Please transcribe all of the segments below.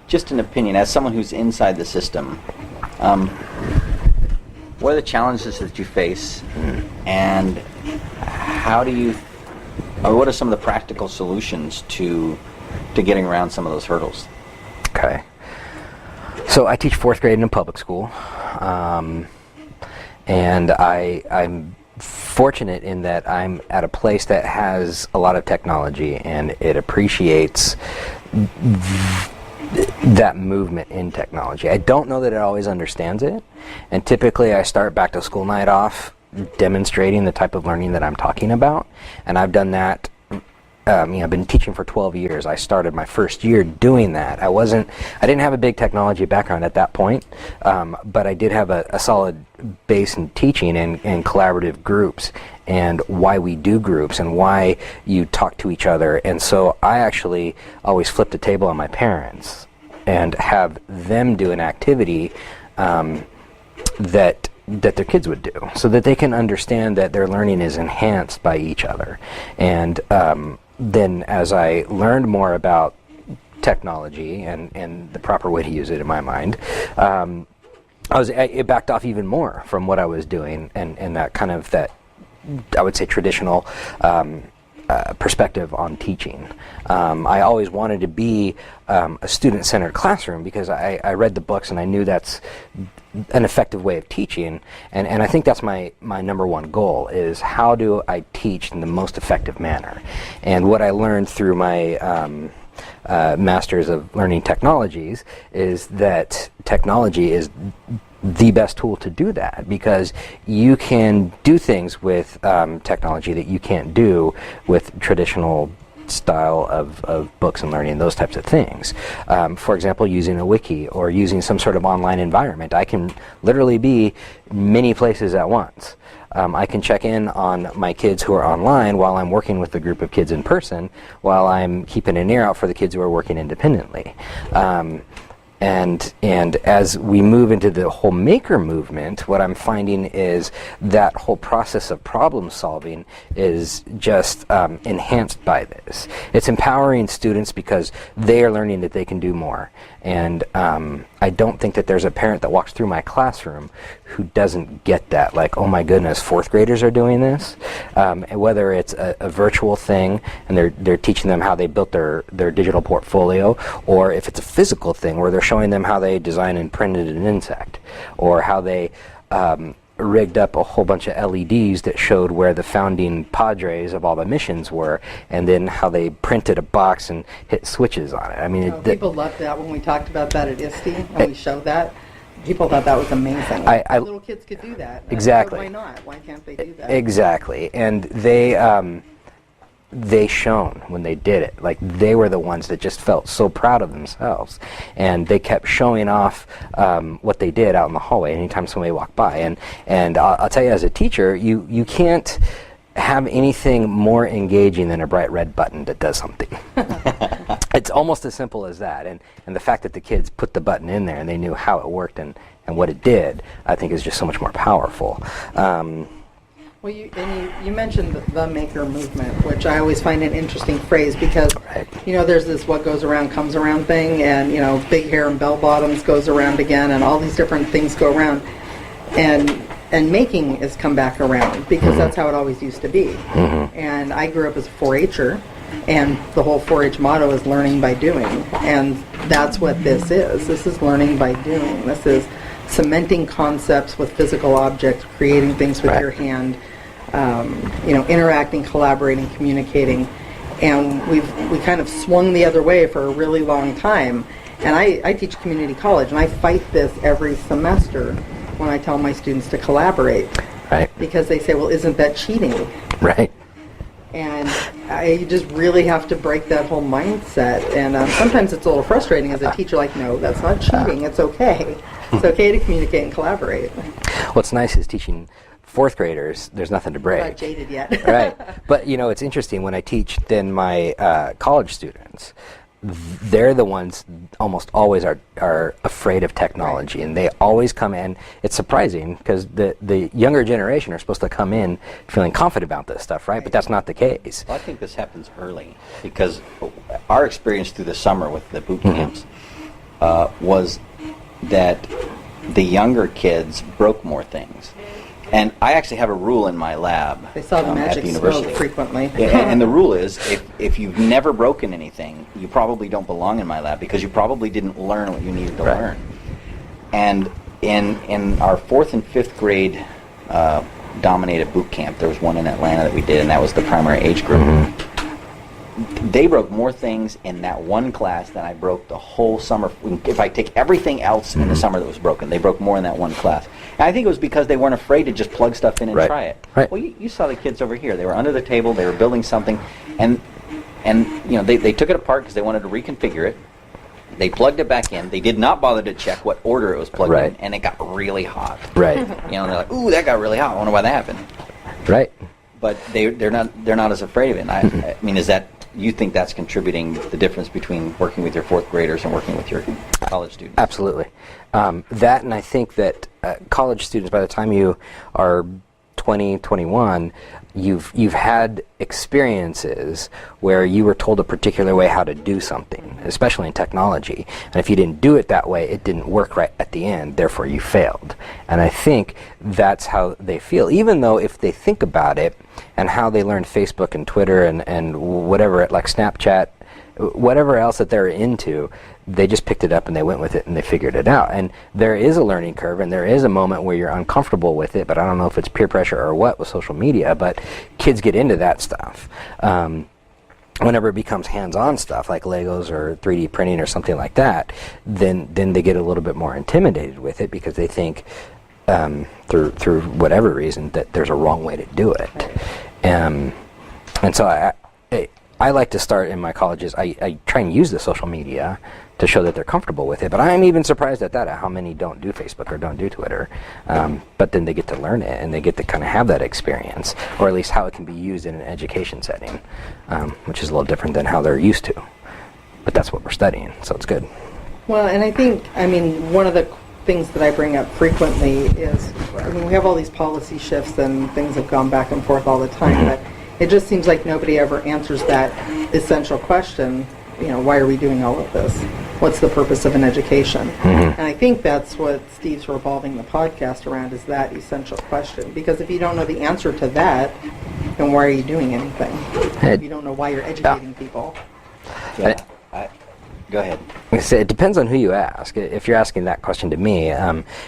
just an opinion, as someone who's inside the system, what are the challenges that you face, and how do you, or what are some of the practical solutions to getting around some of those hurdles? Okay. So I teach 4th grade in a public school, and I'm fortunate in that I'm at a place that has a lot of technology, and it appreciates that movement in technology. I don't know that it always understands it, and typically I start back to school night off demonstrating the type of learning that I'm talking about, and I've done that. I've been teaching for 12 years. I started my first year doing that. I didn't have a big technology background at that point, but I did have a solid base in teaching and collaborative groups, and why we do groups and why you talk to each other. And so I actually always flip the table on my parents and have them do an activity that their kids would do, so that they can understand that their learning is enhanced by each other. And then as I learned more about technology and the proper way to use it in my mind, it backed off even more from what I was doing, and that kind of, that I would say, traditional perspective on teaching. I always wanted to be a student-centered classroom because I read the books and I knew that's an effective way of teaching, and I think that's my number one goal, is how do I teach in the most effective manner. And what I learned through my Masters of Learning Technologies is that technology is the best tool to do that, because you can do things with technology that you can't do with traditional style of books and learning, those types of things. For example, using a wiki or using some sort of online environment. I can literally be many places at once. I can check in on my kids who are online while I'm working with a group of kids in person, while I'm keeping an ear out for the kids who are working independently. And as we move into the whole maker movement, what I'm finding is that whole process of problem solving is just enhanced by this. It's empowering students because they are learning that they can do more. And I don't think that there's a parent that walks through my classroom who doesn't get that. Like, oh my goodness, 4th graders are doing this? Whether it's a virtual thing and they're teaching them how they built their digital portfolio, or if it's a physical thing where they're showing them how they designed and printed an insect, or how they rigged up a whole bunch of LEDs that showed where the founding padres of all the missions were, and then how they printed a box and hit switches on it. I mean, people loved that when we talked about that at ISTE, and we showed that. People thought that was amazing. Little kids could do that. Exactly. Why not? Why can't they do that? Exactly. And they shone when they did it. Like, they were the ones that just felt so proud of themselves, and they kept showing off what they did out in the hallway anytime somebody walked by. And I'll tell you, as a teacher, you can't have anything more engaging than a bright red button that does something. It's almost as simple as that, and the fact that the kids put the button in there and they knew how it worked and what it did, I think is just so much more powerful. Well, you mentioned the maker movement, which I always find an interesting phrase, because there's this what goes around comes around thing, and big hair and bell bottoms goes around again, and all these different things go around, and making has come back around, because that's how it always used to be. Mm-hmm. And I grew up as a 4-H'er, and the whole 4-H motto is learning by doing, and that's what this is. This is learning by doing. This is cementing concepts with physical objects, creating things with your hand, interacting, collaborating, communicating. And we kind of swung the other way for a really long time. And I teach community college, and I fight this every semester when I tell my students to collaborate. Right. Because they say, well, isn't that cheating? Right. And I just really have to break that whole mindset. And sometimes it's a little frustrating as a teacher, like, no, that's not cheating. It's okay. It's okay to communicate and collaborate. What's nice is teaching 4th graders, there's nothing to break. I'm not jaded yet. Right. But, it's interesting when I teach then my college students. They're the ones almost always are afraid of technology, and they always come in. It's surprising because the younger generation are supposed to come in feeling confident about this stuff, right? But that's not the case. Well, I think this happens early, because our experience through the summer with the boot camps, was that the younger kids broke more things. And I actually have a rule in my lab They saw the at magic the smoke university. frequently. And the rule is, if you've never broken anything, you probably don't belong in my lab because you probably didn't learn what you needed to learn. And in our 4th and 5th grade dominated boot camp, there was one in Atlanta that we did, and that was the primary age group. They broke more things in that one class than I broke the whole summer. If I take everything else in the summer that was broken, they broke more in that one class. And I think it was because they weren't afraid to just plug stuff in and try it. Right. Well, you saw the kids over here. They were under the table. They were building something, and they took it apart because they wanted to reconfigure it. They plugged it back in. They did not bother to check what order it was plugged in, and it got really hot. Right. And they're like, "Ooh, that got really hot. I wonder why that happened." Right. But they're not as afraid of it. And I mean, you think that's contributing the difference between working with your 4th graders and working with your college students? Absolutely. That, and I think that college students, by the time you are 20, 21, you've had experiences where you were told a particular way how to do something, especially in technology. And if you didn't do it that way, it didn't work right at the end, therefore you failed. And I think that's how they feel, even though if they think about it and how they learned Facebook and Twitter and whatever, like Snapchat, whatever else that they're into, they just picked it up and they went with it and they figured it out. And there is a learning curve and there is a moment where you're uncomfortable with it, but I don't know if it's peer pressure or what with social media, but kids get into that stuff. Whenever it becomes hands-on stuff like Legos or 3D printing or something like that, then they get a little bit more intimidated with it because they think through whatever reason that there's a wrong way to do it. And so I like to start in my colleges. I try and use the social media to show that they're comfortable with it. But I'm even surprised at how many don't do Facebook or don't do Twitter. But then they get to learn it and they get to kind of have that experience, or at least how it can be used in an education setting, which is a little different than how they're used to. But that's what we're studying, so it's good. Well, and I think, one of the things that I bring up frequently is, we have all these policy shifts and things have gone back and forth all the time, but it just seems like nobody ever answers that essential question, why are we doing all of this? What's the purpose of an education? And I think that's what Steve's revolving the podcast around, is that essential question. Because if you don't know the answer to that, then why are you doing anything? If you don't know why you're educating people. Yeah. Go ahead. It depends on who you ask. If you're asking that question to me,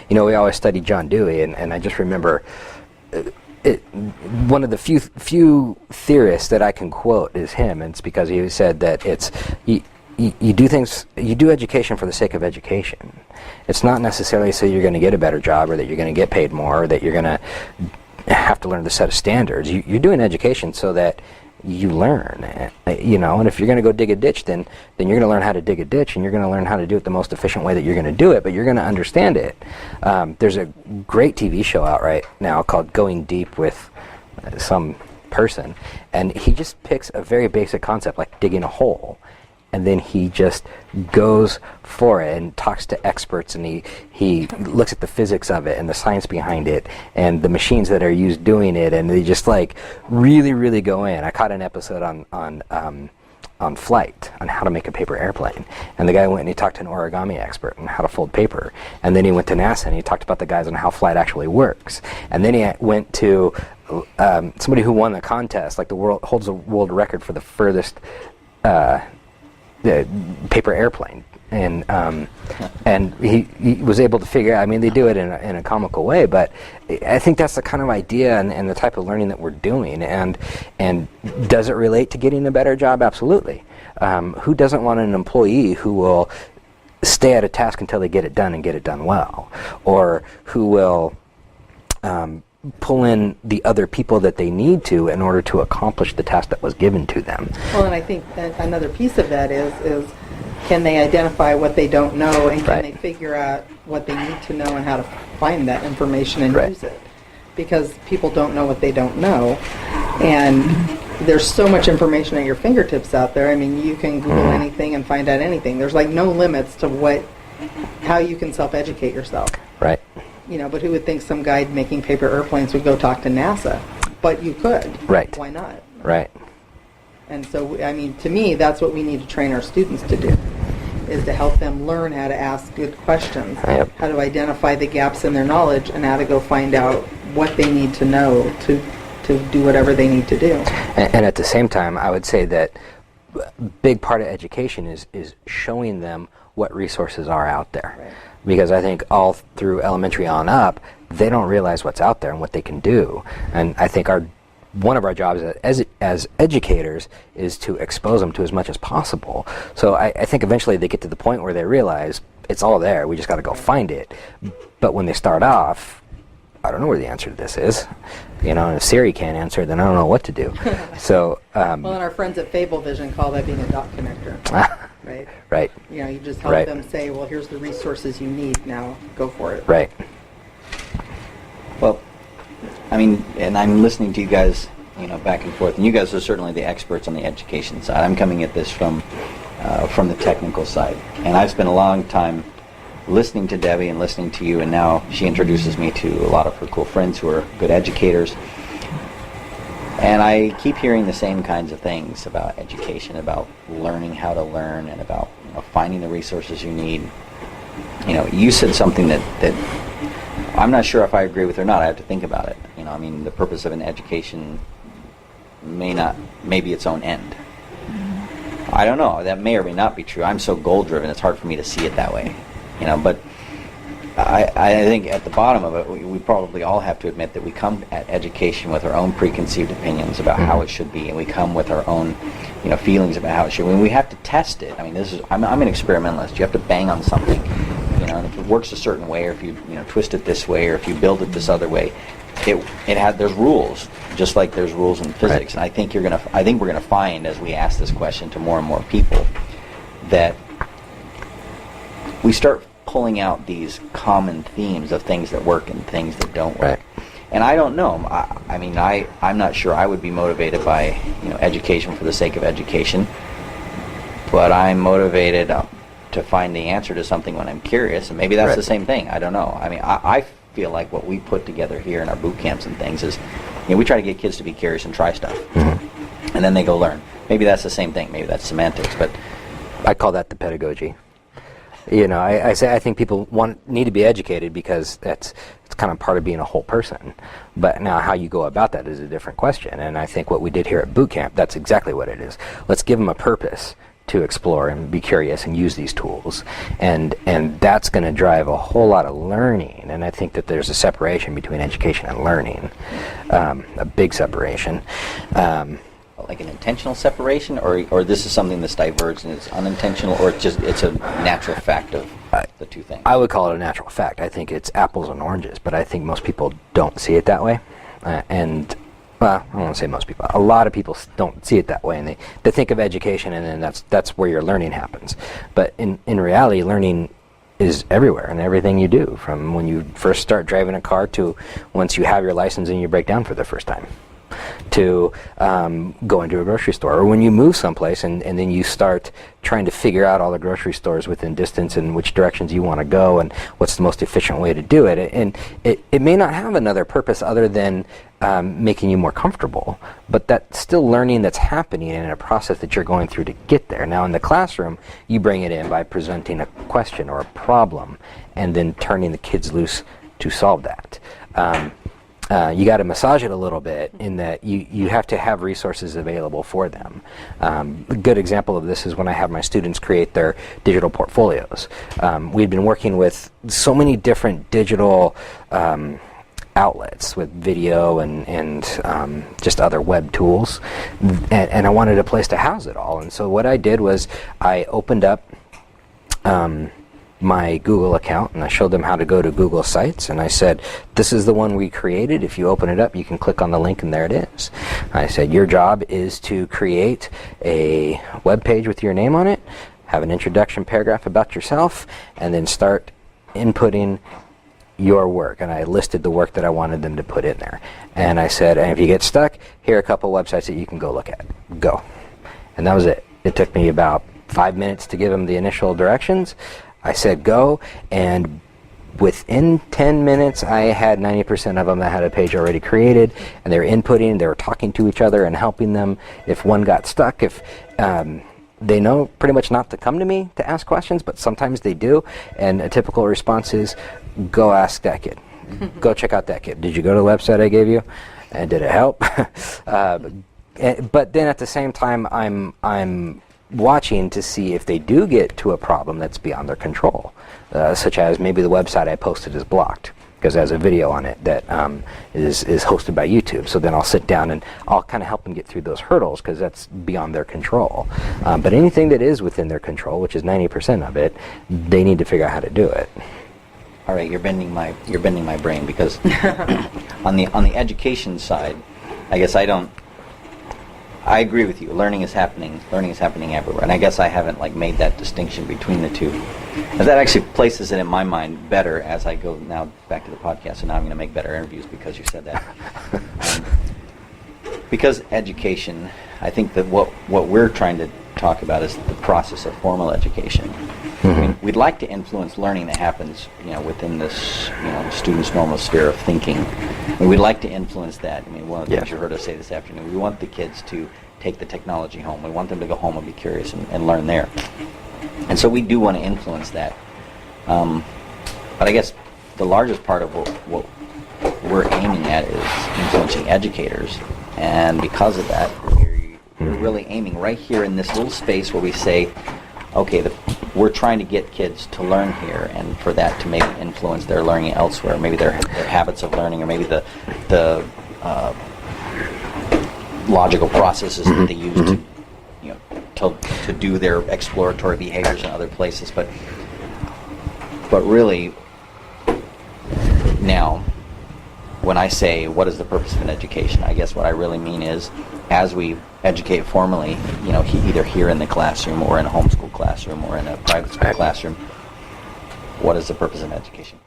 we always study John Dewey, and I just remember one of the few theorists that I can quote is him, and it's because he said that you do education for the sake of education. It's not necessarily so you're going to get a better job or that you're going to get paid more or that you're going to have to learn the set of standards. You're doing education so that you learn, and if you're going to go dig a ditch, then you're going to learn how to dig a ditch, and you're going to learn how to do it the most efficient way that you're going to do it, but you're going to understand it. There's a great TV show out right now called Going Deep with some person, and he just picks a very basic concept like digging a hole, and then he just goes for it and talks to experts, and he looks at the physics of it and the science behind it and the machines that are used doing it, and they just really, really go in. I caught an episode on flight, on how to make a paper airplane, and the guy went and he talked to an origami expert on how to fold paper, and then he went to NASA and he talked about the guys on how flight actually works, and then he went to somebody who won the contest, like holds the world record for the furthest the paper airplane, and he was able to figure out. They do it in a comical way, but I think that's the kind of idea and the type of learning that we're doing. And does it relate to getting a better job? Absolutely. Who doesn't want an employee who will stay at a task until they get it done and get it done well, or who will pull in the other people that they need to in order to accomplish the task that was given to them? Well, and I think another piece of that is can they identify what they don't know, and can they figure out what they need to know and how to find that information and use it? Because people don't know what they don't know, and there's so much information at your fingertips out there. You can Google anything and find out anything. There's no limits to how you can self-educate yourself. Right. But who would think some guy making paper airplanes would go talk to NASA? But you could. Right. Why not? Right. And so, to me, that's what we need to train our students to do, is to help them learn how to ask good questions, Yep. how to identify the gaps in their knowledge, and how to go find out what they need to know to do whatever they need to do. And at the same time, I would say that a big part of education is showing them what resources are out there. Right. Because I think all through elementary on up, they don't realize what's out there and what they can do. And I think one of our jobs as educators is to expose them to as much as possible. So I think eventually they get to the point where they realize it's all there, we just got to go find it. But when they start off, I don't know where the answer to this is. And if Siri can't answer, then I don't know what to do. So, Well, and our friends at Fable Vision call that being a dot connector, right? Right. You just help Right. them say, well, here's the resources you need, now go for it. Right. Well, I mean, and I'm listening to you guys, back and forth, and you guys are certainly the experts on the education side. I'm coming at this from the technical side, and I've spent a long time listening to Debbie and listening to you, and now she introduces me to a lot of her cool friends who are good educators. And I keep hearing the same kinds of things about education, about learning how to learn, and about finding the resources you need. You said something that I'm not sure if I agree with or not. I have to think about it. The purpose of an education may be its own end. I don't know. That may or may not be true. I'm so goal-driven, it's hard for me to see it that way. But I think at the bottom of it, we probably all have to admit that we come at education with our own preconceived opinions about how it should be, and we come with our own, feelings about how it should be. We have to test it. I'm an experimentalist. You have to bang on something, and if it works a certain way, or if you twist it this way, or if you build it this other way, there's rules, just like there's rules in physics. Right. And I think we're gonna find, as we ask this question to more and more people, that we start pulling out these common themes of things that work and things that don't work. Right. And I don't know. I'm not sure I would be motivated by education for the sake of education, but I'm motivated to find the answer to something when I'm curious, and maybe that's Right. the same thing. I don't know. I feel like what we put together here in our boot camps and things is, we try to get kids to be curious and try stuff, and then they go learn. Maybe that's the same thing. Maybe that's semantics, but I call that the pedagogy. I think people need to be educated because it's kind of part of being a whole person. But now how you go about that is a different question. And I think what we did here at boot camp, that's exactly what it is. Let's give them a purpose to explore and be curious and use these tools. And that's going to drive a whole lot of learning. And I think that there's a separation between education and learning, a big separation. like an intentional separation, or this is something that's diverged and it's unintentional, or it's a natural fact of the two things? I would call it a natural fact. I think it's apples and oranges, but I think most people don't see it that way. Well, I don't want to say most people. A lot of people don't see it that way, and they think of education, and then that's where your learning happens. But in reality, learning is everywhere and everything you do, from when you first start driving a car to once you have your license and you break down for the first time, to going to a grocery store, or when you move someplace and then you start trying to figure out all the grocery stores within distance and which directions you want to go and what's the most efficient way to do it. And it may not have another purpose other than making you more comfortable, but that's still learning that's happening in a process that you're going through to get there. Now in the classroom, you bring it in by presenting a question or a problem and then turning the kids loose to solve that. You got to massage it a little bit in that you have to have resources available for them. A good example of this is when I have my students create their digital portfolios. We've been working with so many different digital outlets with video and just other web tools, and I wanted a place to house it all. And so what I did was I opened up my Google account, and I showed them how to go to Google Sites, and I said, this is the one we created. If you open it up, you can click on the link, and there it is. I said, your job is to create a web page with your name on it, have an introduction paragraph about yourself, and then start inputting your work. And I listed the work that I wanted them to put in there. And I said, and if you get stuck, here are a couple websites that you can go look at. Go. And that was it. It took me about 5 minutes to give them the initial directions. I said go, and within 10 minutes I had 90% of them that had a page already created, and they were inputting, they were talking to each other and helping them if one got stuck. they know pretty much not to come to me to ask questions, but sometimes they do, and a typical response is, go ask that kid. Go check out that kid. Did you go to the website I gave you? And did it help? But then at the same time, I'm watching to see if they do get to a problem that's beyond their control, such as maybe the website I posted is blocked because it has a video on it that is hosted by YouTube. So then I'll sit down and I'll kind of help them get through those hurdles because that's beyond their control. But anything that is within their control, which is 90% of it, they need to figure out how to do it. All right, you're bending my brain because on the education side, I guess I agree with you. Learning is happening everywhere, and I guess I haven't made that distinction between the two. And that actually places it in my mind better as I go now back to the podcast, and now I'm going to make better interviews because you said that. Because education, I think that what we're trying to talk about is the process of formal education. I mean, we'd like to influence learning that happens, within this, student's normal sphere of thinking. And we'd like to influence that. I mean, one of the things you heard us say this afternoon, we want the kids to take the technology home. We want them to go home and be curious and learn there. And so we do want to influence that. But I guess the largest part of what we're aiming at is influencing educators. And because of that, we're really aiming right here in this little space where we say, okay, we're trying to get kids to learn here, and for that to maybe influence their learning elsewhere, maybe their habits of learning, or maybe the logical processes that they use to do their exploratory behaviors in other places. But really, now, when I say what is the purpose of an education, I guess what I really mean is, as we educate formally, either here in the classroom or in a homeschool classroom or in a private school classroom, what is the purpose of education?